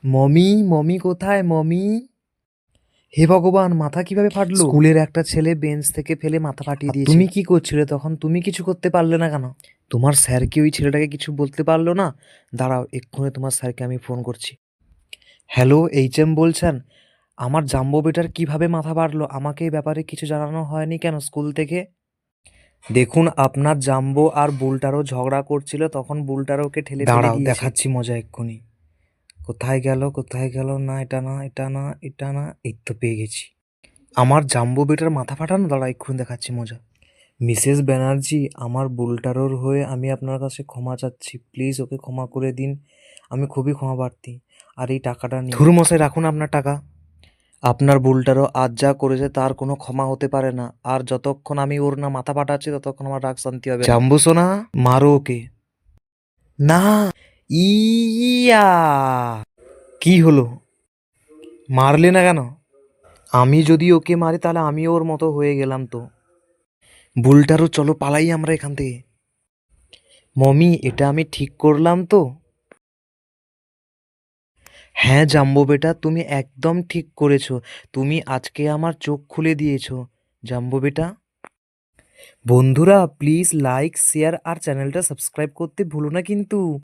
Mummy, mummy কোথায় mummy? হে ভগবান, মাথা কিভাবে ফাটলো? স্কুলের একটা ছেলে বেঞ্চ থেকে ফেলে মাথা ফাটিয়ে দিয়েছে। তুমি কি করছিলে তখন? তুমি কিছু করতে পারলে না কেন? তোমার স্যার কি ওই ছেলেটাকে কিছু বলতে পারলো না? দাঁড়াও, এক্ষুনি তোমার স্যারকে আমি ফোন করছি। হ্যালো, এইচএম বলছেন? আমার জাম্বো বেটার কিভাবে মাথা ফাটলো? আমাকে এই ব্যাপারে কিছু জানানো হয়নি কেন স্কুল থেকে? দেখুন, আপনার জাম্বো আর বুলটারও ঝগড়া করছিল, তখন বুলটারোকে ঠেলে ফেলে দাঁড়াও, দিয়েছে। দেখাচ্ছি মজা এক্ষুনি। কোথায় গেল, কোথায় গেল? না, এটা না, এটা না, এটা না, এই তো পেয়ে গেছি। আমার জাম্বো বেটার মাথা ফাটানো, দাঁড়া এক্ষুনি দেখাচ্ছি মজা। মিসেস ব্যানার্জি, আমার বুলটারোর হয়ে আমি আপনার কাছে ক্ষমা চাচ্ছি, প্লিজ ওকে ক্ষমা করে দিন। আমি খুবই ক্ষমা প্রার্থী। আর এই টাকাটা নিন। ধুর মশাই, রাখুন আপনার টাকা। আপনার বুলটারও আজ যা করেছে তার কোনো ক্ষমা হতে পারে না। আর যতক্ষণ আমি ওর না মাথা ফাটাচ্ছি ততক্ষণ আমার রাগ শান্তি হবে না। জাম্বু সোনা, মারো ওকে। না, ইয়া, কি হলো? মারলে না কেন? আমি যদি ওকে মারি তাহলে আমিও ওর মতো হয়ে গেলাম তো। বুলটারও, চলো পালাই আমরা এখান থেকে। মমি, এটা আমি ঠিক করলাম তো? হ্যাঁ জাম্বো বেটা, তুমি একদম ঠিক করেছো। তুমি আজকে আমার চোখ খুলে দিয়েছো জাম্বো বেটা। বন্ধুরা, প্লিজ লাইক, শেয়ার আর চ্যানেলটা সাবস্ক্রাইব করতে ভুলো না কিন্তু।